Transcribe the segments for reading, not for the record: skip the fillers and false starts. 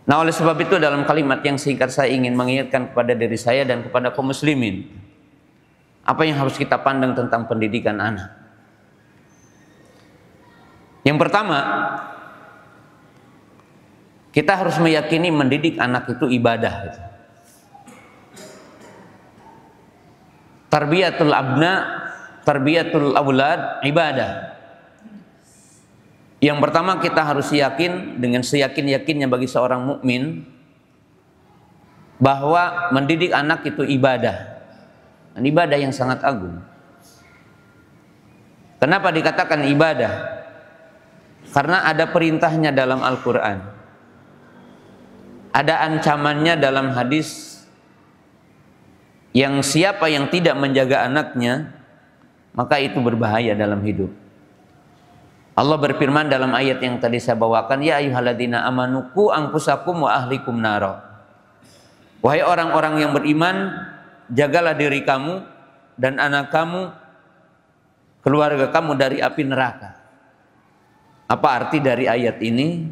Nah, oleh sebab itu dalam kalimat yang singkat saya ingin mengingatkan kepada diri saya dan kepada kaum muslimin, apa yang harus kita pandang tentang pendidikan anak. Yang pertama, kita harus meyakini mendidik anak itu ibadah. Tarbiyatul abna, tarbiyatul aulad ibadah. Yang pertama, kita harus yakin dengan seyakin-yakinnya bagi seorang mukmin bahwa mendidik anak itu ibadah. Dan ibadah yang sangat agung. Kenapa dikatakan ibadah? Karena ada perintahnya dalam Al-Quran, ada ancamannya dalam hadis, yang siapa yang tidak menjaga anaknya maka itu berbahaya dalam hidup. Allah berfirman dalam ayat yang tadi saya bawakan, ya ayyuhalladzina amanu qu anfusakum wa ahlikum nara. Wahai orang-orang yang beriman, jagalah diri kamu dan anak kamu, keluarga kamu dari api neraka. Apa arti dari ayat ini?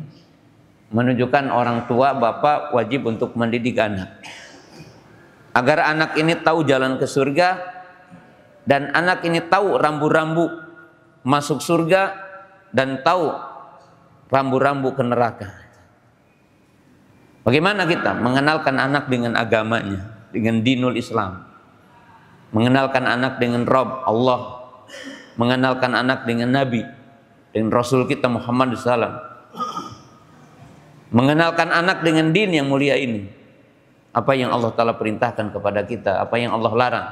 Menunjukkan orang tua, bapak wajib untuk mendidik anak agar anak ini tahu jalan ke surga, dan anak ini tahu rambu-rambu masuk surga dan tahu rambu-rambu ke neraka. Bagaimana kita mengenalkan anak dengan agamanya, dengan dinul Islam, mengenalkan anak dengan Rabb Allah, mengenalkan anak dengan Nabi, dengan Rasul kita Muhammad SAW, mengenalkan anak dengan din yang mulia ini. Apa yang Allah Ta'ala perintahkan kepada kita, apa yang Allah larang.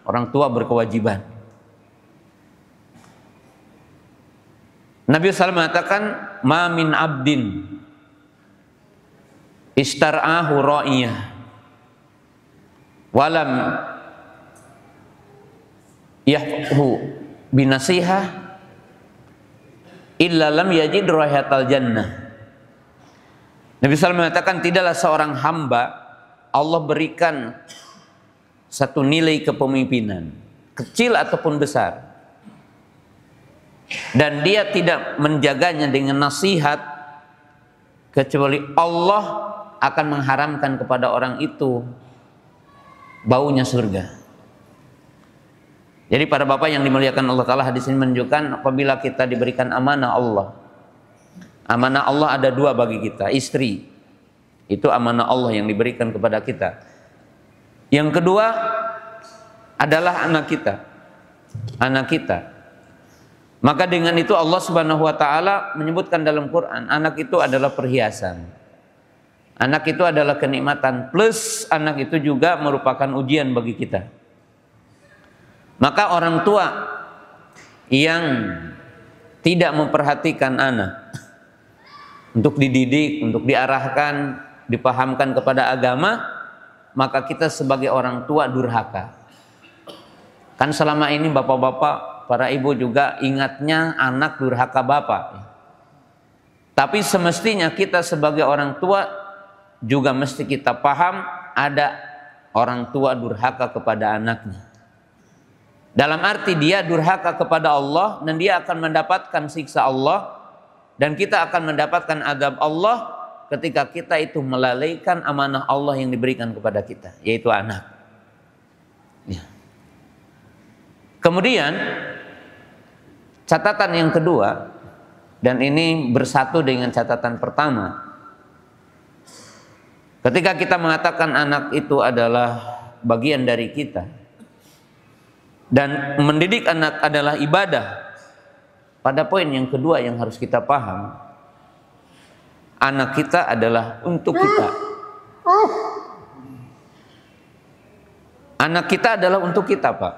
Orang tua berkewajiban. Nabi SAW mengatakan, ma min abdin istar'ahu ra'iyah walam yahhu binasihah illa lam yajid raihatal jannah. Nabi SAW mengatakan, tidaklah seorang hamba Allah berikan satu nilai kepemimpinan, kecil ataupun besar, dan dia tidak menjaganya dengan nasihat, kecuali Allah akan mengharamkan kepada orang itu baunya surga. Jadi para bapak yang dimuliakan Allah Ta'ala, hadis ini menunjukkan apabila kita diberikan amanah Allah. Amanah Allah ada dua bagi kita, istri. Itu amanah Allah yang diberikan kepada kita. Yang kedua adalah anak kita. Anak kita. Maka dengan itu Allah Subhanahu wa Ta'ala menyebutkan dalam Quran, anak itu adalah perhiasan. Anak itu adalah kenikmatan, plus anak itu juga merupakan ujian bagi kita. Maka orang tua yang tidak memperhatikan anak untuk dididik, untuk diarahkan, dipahamkan kepada agama, maka kita sebagai orang tua durhaka. Kan selama ini bapak-bapak, para ibu juga ingatnya anak durhaka bapak. Tapi semestinya kita sebagai orang tua juga mesti kita paham ada orang tua durhaka kepada anaknya. Dalam arti dia durhaka kepada Allah dan dia akan mendapatkan siksa Allah, dan kita akan mendapatkan azab Allah ketika kita itu melalaikan amanah Allah yang diberikan kepada kita, yaitu anak. Ya. Kemudian catatan yang kedua, dan ini bersatu dengan catatan pertama, ketika kita mengatakan anak itu adalah bagian dari kita dan mendidik anak adalah ibadah, pada poin yang kedua yang harus kita paham, anak kita adalah untuk kita. Anak kita adalah untuk kita, Pak.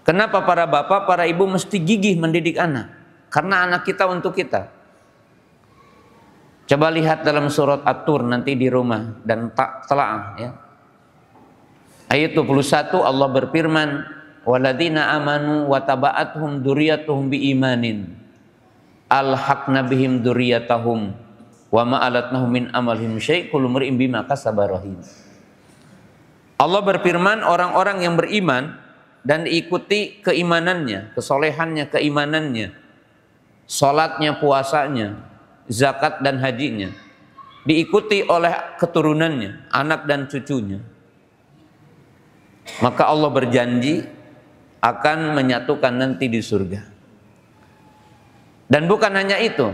Kenapa para bapak, para ibu mesti gigih mendidik anak? Karena anak kita untuk kita. Coba lihat dalam surat At-Tur nanti di rumah dan telaah ya. Ayat 21 Allah berfirman, "Walladzina amanu wa taba'athum dzurriyyatuhum biimanin alhaqna bihim dzurriyyatahum wa ma alatnahum min amalihim syai' kullu mar'in bima kasaba rahim." Allah berfirman, orang-orang yang beriman dan ikuti keimanannya, kesolehannya, keimanannya, salatnya, puasanya, zakat dan hajinya, diikuti oleh keturunannya, anak dan cucunya, maka Allah berjanji akan menyatukan nanti di surga. Dan bukan hanya itu,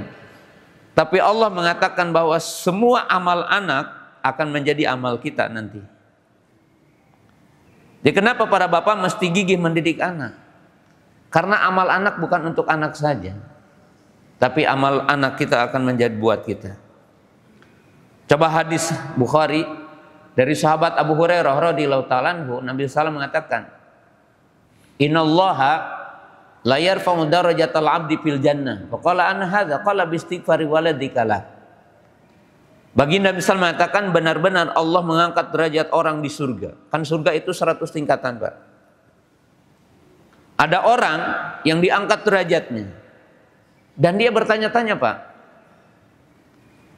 tapi Allah mengatakan bahwa semua amal anak akan menjadi amal kita nanti. Jadi kenapa para bapak mesti gigih mendidik anak? Karena amal anak bukan untuk anak saja, tapi amal anak kita akan menjadi buat kita. Coba hadis Bukhari dari sahabat Abu Hurairah radhiyallahu ta'ala anhu, Nabi SAW mengatakan, Innallaha la yarfa'u darajatal 'abdi fil jannah. Wa qala an hadza qala bi istighfari waladikalah. Baginda Nabi SAW mengatakan benar-benar Allah mengangkat derajat orang di surga. Kan surga itu 100 tingkatan, Pak. Ada orang yang diangkat derajatnya. Dan dia bertanya-tanya, Pak,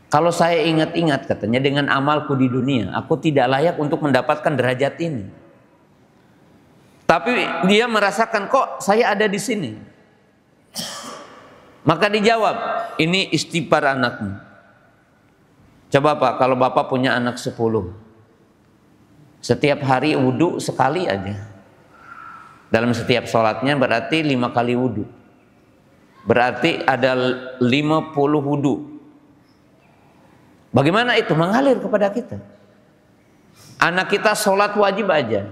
kalau saya ingat-ingat katanya dengan amalku di dunia, aku tidak layak untuk mendapatkan derajat ini. Tapi dia merasakan kok saya ada di sini. Maka dijawab, ini istighfar anakmu. Coba Pak, kalau Bapak punya anak 10, setiap hari wudhu sekali aja. Dalam setiap sholatnya berarti 5 kali wudhu. Berarti ada 50 wudhu. Bagaimana itu mengalir kepada kita? Anak kita sholat wajib aja.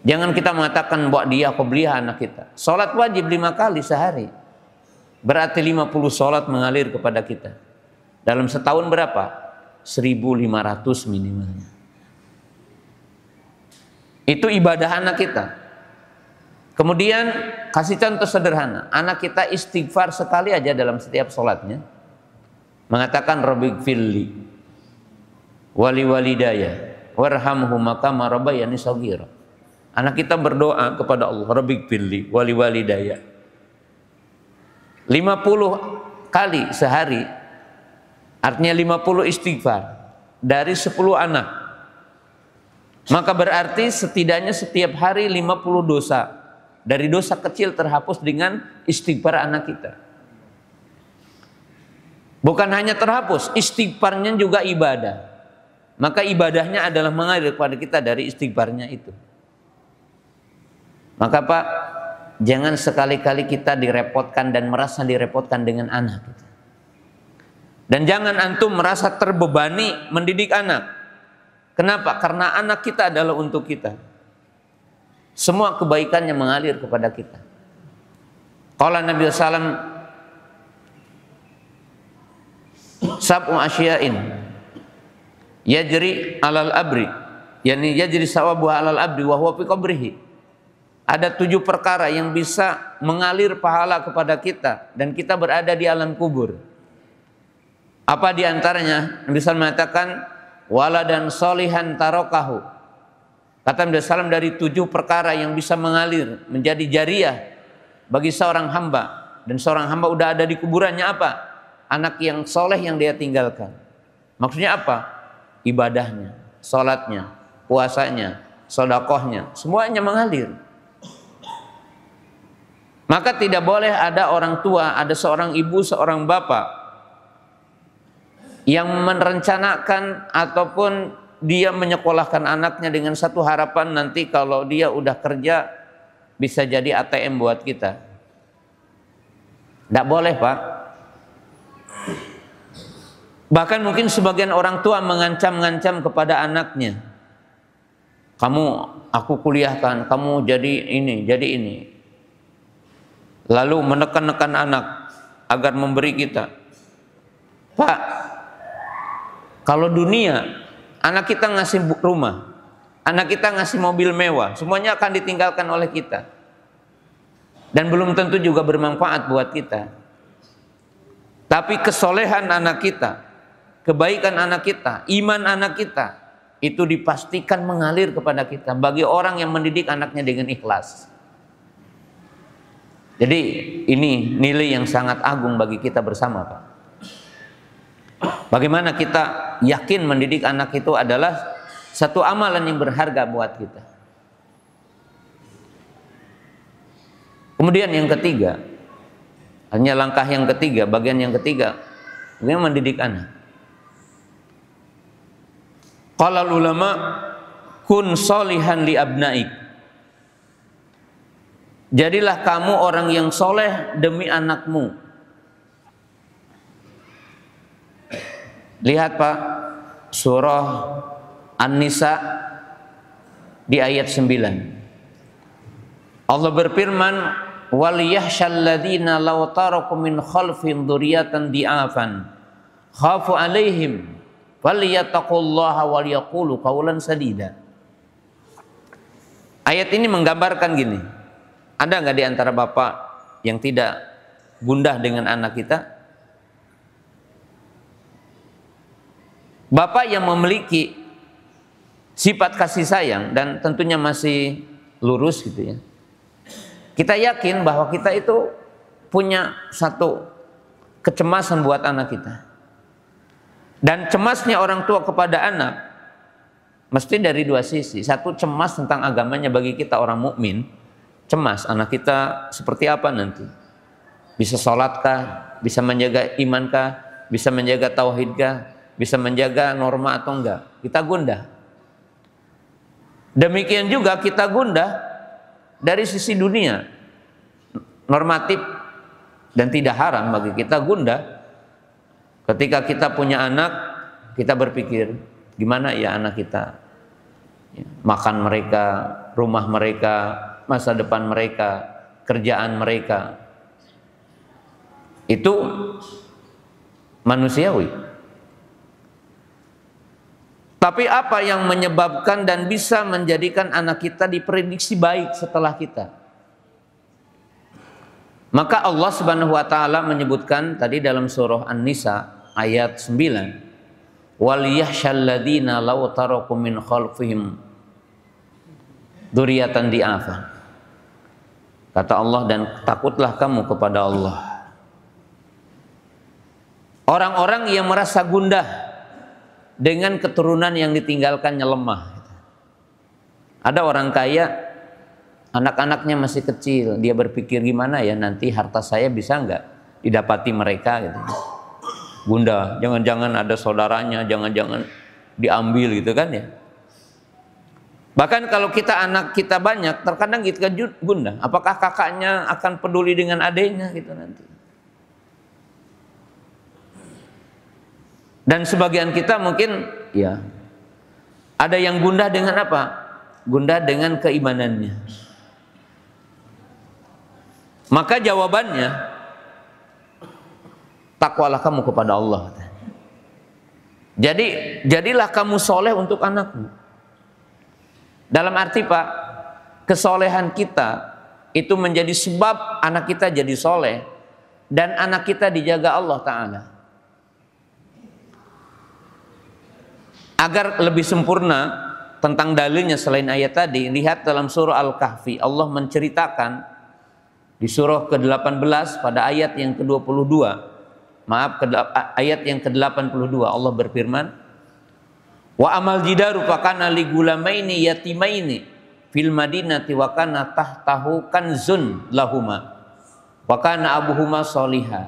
Jangan kita mengatakan buat dia qobliyah anak kita. Sholat wajib 5 kali sehari. Berarti 50 sholat mengalir kepada kita. Dalam setahun berapa? 1.500 minimalnya. Itu ibadah anak kita. Kemudian kasih contoh sederhana. Anak kita istighfar sekali aja dalam setiap sholatnya. Mengatakan Rabbighfirli wali walidaya warhamhuma kama rabbayani shaghira. Anak kita berdoa kepada Allah, Rabbighfirli wali walidaya 50 kali sehari, artinya 50 istighfar dari 10 anak. Maka berarti setidaknya setiap hari 50 dosa. Dari dosa kecil terhapus dengan istighfar anak kita. Bukan hanya terhapus, istighfarnya juga ibadah. Maka ibadahnya adalah mengalir kepada kita dari istighfarnya itu. Maka Pak, jangan sekali-kali kita direpotkan dan merasa direpotkan dengan anak. Dan jangan antum merasa terbebani mendidik anak. Kenapa? Karena anak kita adalah untuk kita. Semua kebaikannya mengalir kepada kita. Qala Nabi SAW, sab'u asya'in yajri alal abri, yani yajri sawabu alal abri wa huwa fi qabrihi. Ada 7 perkara yang bisa mengalir pahala kepada kita dan kita berada di alam kubur. Apa di antaranya? Nabi SAW mengatakan waladan solihan tarokahu. Kata Nabi SAW dari 7 perkara yang bisa mengalir menjadi jariah bagi seorang hamba, dan seorang hamba udah ada di kuburannya apa? Anak yang soleh yang dia tinggalkan. Maksudnya apa? Ibadahnya, sholatnya, puasanya, sodakohnya, semuanya mengalir. Maka tidak boleh ada orang tua, ada seorang ibu, seorang bapak yang merencanakan ataupun dia menyekolahkan anaknya dengan satu harapan nanti kalau dia udah kerja bisa jadi ATM buat kita. Tidak boleh, Pak. Bahkan mungkin sebagian orang tua mengancam-ngancam kepada anaknya. Kamu, aku kuliahkan, kamu jadi ini, jadi ini. Lalu menekan-nekan anak agar memberi kita. Pak, kalau dunia, anak kita ngasih rumah, anak kita ngasih mobil mewah, semuanya akan ditinggalkan oleh kita. Dan belum tentu juga bermanfaat buat kita. Tapi kesolehan anak kita, kebaikan anak kita, iman anak kita, itu dipastikan mengalir kepada kita bagi orang yang mendidik anaknya dengan ikhlas. Jadi ini nilai yang sangat agung bagi kita bersama, Pak. Bagaimana kita yakin mendidik anak itu adalah satu amalan yang berharga buat kita. Kemudian yang ketiga, hanya langkah yang ketiga, bagian yang ketiga, bagaimana mendidik anak. Qala ulama kun solihan li abnaik. Jadilah kamu orang yang soleh demi anakmu. Lihat Pak, surah An-Nisa di ayat 9. Allah berfirman, "Waliyahshal ladzina law taraku min khalfin dzurriyyatan di'afan khafu 'alaihim falyattaqullaha wal yaqulu qawlan sadida." Ayat ini menggambarkan gini. Ada nggak di antara bapak yang tidak gundah dengan anak kita? Bapak yang memiliki sifat kasih sayang dan tentunya masih lurus gitu ya. Kita yakin bahwa kita itu punya satu kecemasan buat anak kita. Dan cemasnya orang tua kepada anak mesti dari dua sisi. Satu, cemas tentang agamanya bagi kita orang mukmin. Cemas anak kita seperti apa nanti? Bisa sholatkah? Bisa menjaga imankah? Bisa menjaga tauhidkah? Bisa menjaga norma atau enggak? Kita gundah. Demikian juga kita gundah dari sisi dunia, normatif dan tidak haram bagi kita gundah. Ketika kita punya anak, kita berpikir gimana ya anak kita, makan mereka, rumah mereka, masa depan mereka, kerjaan mereka. Itu manusiawi. Tapi apa yang menyebabkan dan bisa menjadikan anak kita diprediksi baik setelah kita? Maka Allah Subhanahu wa taala menyebutkan tadi dalam surah An-Nisa ayat 9, "Waliyahshal ladzina law taraku min khalfihim dzurriyyatan di'afa." Kata Allah, dan takutlah kamu kepada Allah. Orang-orang yang merasa gundah dengan keturunan yang ditinggalkannya lemah. Ada orang kaya, anak-anaknya masih kecil, dia berpikir gimana ya nanti harta saya bisa nggak didapati mereka gitu. Gundah, jangan-jangan ada saudaranya, jangan-jangan diambil gitu kan ya. Bahkan kalau kita anak kita banyak, terkadang kita gundah, apakah kakaknya akan peduli dengan adiknya gitu nanti. Dan sebagian kita mungkin ya ada yang gundah dengan apa? Gundah dengan keimanannya. Maka jawabannya, takwalah kamu kepada Allah. Jadi jadilah kamu soleh untuk anakmu. Dalam arti Pak, kesolehan kita itu menjadi sebab anak kita jadi soleh dan anak kita dijaga Allah Ta'ala. Agar lebih sempurna tentang dalilnya selain ayat tadi, lihat dalam surah Al-Kahfi. Allah menceritakan di surah ke-18 pada ayat yang ke-22. Ayat yang ke-82 Allah berfirman, "Wa amal jidaru fakana li gulamaini yatimaini fil madinati wa kana tahtahu kanzun lahuma wa kana abuhuma sholiha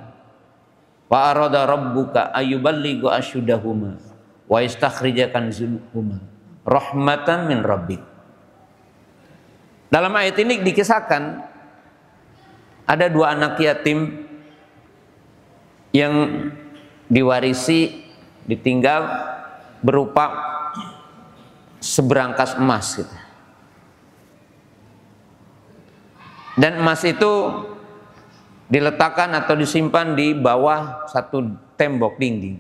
wa arada rabbuka ayyuballighu asyudahuma wa istakhrijakan zulhuma rahmatan min rabbik." Dalam ayat ini dikisahkan ada dua anak yatim yang diwarisi, ditinggal berupa seberangkas emas gitu. Dan emas itu diletakkan atau disimpan di bawah satu tembok dinding.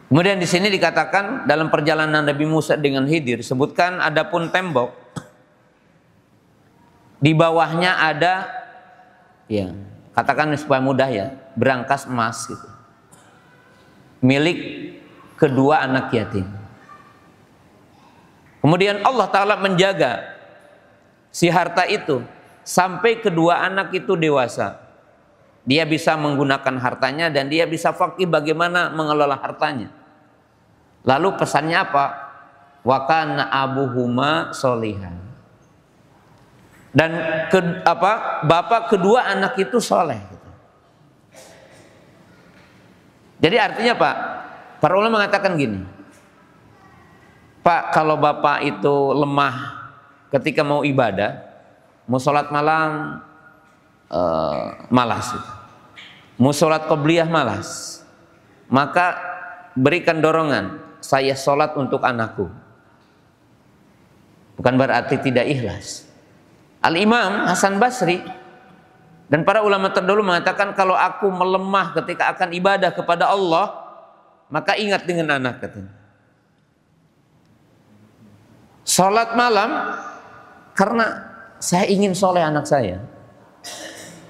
Kemudian di sini dikatakan dalam perjalanan Nabi Musa dengan Khidir, sebutkan adapun tembok di bawahnya ada, ya katakan supaya mudah ya, berangkas emas gitu, milik kedua anak yatim. Kemudian Allah Ta'ala menjaga si harta itu sampai kedua anak itu dewasa. Dia bisa menggunakan hartanya dan dia bisa faqih bagaimana mengelola hartanya. Lalu pesannya apa? Wa kana abuhuma sholihan. Dan bapak kedua anak itu soleh. Jadi artinya Pak, Para ulama mengatakan gini, Pak, kalau bapak itu lemah ketika mau ibadah, mau sholat malam malas, mau sholat qobliyah malas, maka berikan dorongan, saya sholat untuk anakku. Bukan berarti tidak ikhlas. Al-Imam Hasan Basri dan para ulama terdahulu mengatakan, kalau aku melemah ketika akan ibadah kepada Allah, maka ingat dengan anak, katanya. Sholat malam karena saya ingin soleh anak saya,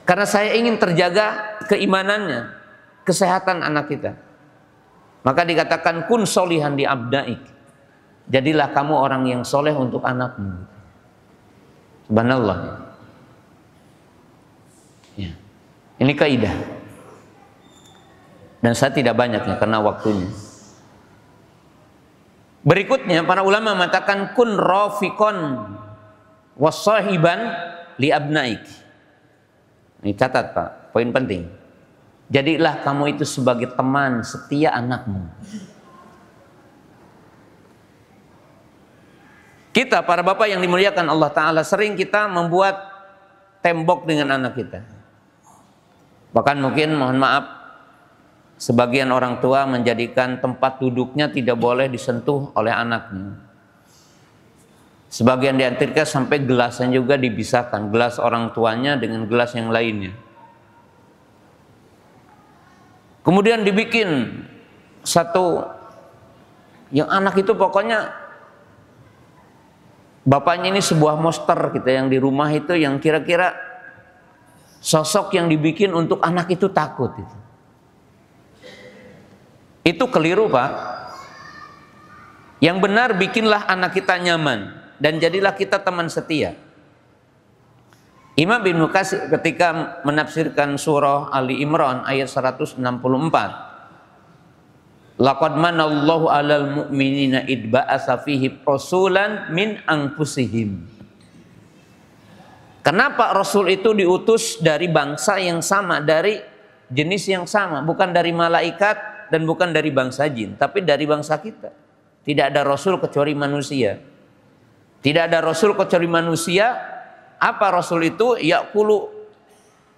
karena saya ingin terjaga keimanannya, kesehatan anak kita. Maka dikatakan kun solihan di abdaik, jadilah kamu orang yang soleh untuk anakmu. Subhanallah. Ya. Ini kaidah. Dan saya tidak banyaknya karena waktunya. Berikutnya para ulama mengatakan kun rafiqon wasahiban li abnaik. Ini catat Pak, poin penting. Jadilah kamu itu sebagai teman setia anakmu. Kita para bapak yang dimuliakan Allah Ta'ala, sering kita membuat tembok dengan anak kita. Bahkan mungkin, mohon maaf, sebagian orang tua menjadikan tempat duduknya tidak boleh disentuh oleh anaknya. Sebagian diantaranya sampai gelasnya juga dipisahkan, gelas orang tuanya dengan gelas yang lainnya. Kemudian dibikin satu yang anak itu pokoknya bapaknya ini sebuah monster gitu yang di rumah itu, yang kira-kira sosok yang dibikin untuk anak itu takut itu. Itu keliru Pak. Yang benar, bikinlah anak kita nyaman dan jadilah kita teman setia. Imam Ibnu Katsir ketika menafsirkan surah Ali Imran ayat 164, laqad manallahu 'alal mu'minina id ba'atsa fihi rasulan min anfusihim. Kenapa Rasul itu diutus dari bangsa yang sama, dari jenis yang sama, bukan dari malaikat dan bukan dari bangsa jin, tapi dari bangsa kita. Tidak ada Rasul kecuali manusia. Tidak ada Rasul kecuali manusia. Apa Rasul itu? Ya'kulu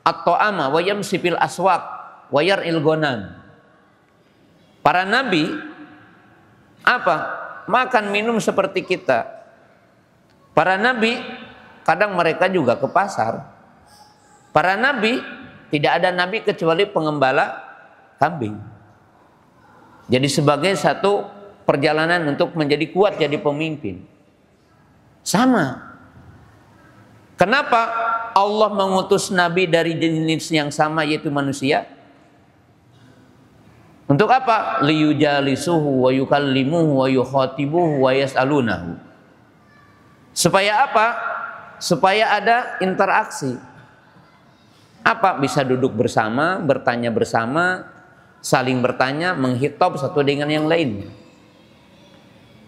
at-ta'ama wa yamshi fil aswaq wa yar'il ghanam. Para nabi apa? Makan minum seperti kita. Para nabi kadang mereka juga ke pasar. Para nabi, tidak ada nabi kecuali pengembala kambing. Jadi sebagai satu perjalanan untuk menjadi kuat jadi pemimpin. Sama. Kenapa Allah mengutus nabi dari jenis yang sama, yaitu manusia? Untuk apa? Liyujalisuhu wa yukallimuhu wa yukhatibuhu wa yas'alunahu. Supaya apa? Supaya ada interaksi. Apa? Bisa duduk bersama, bertanya bersama, saling bertanya, menghitab satu dengan yang lainnya.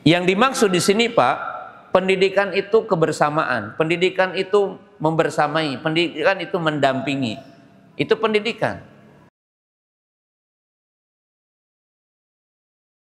Yang dimaksud di sini Pak, pendidikan itu kebersamaan, pendidikan itu membersamai, pendidikan itu mendampingi. Itu pendidikan.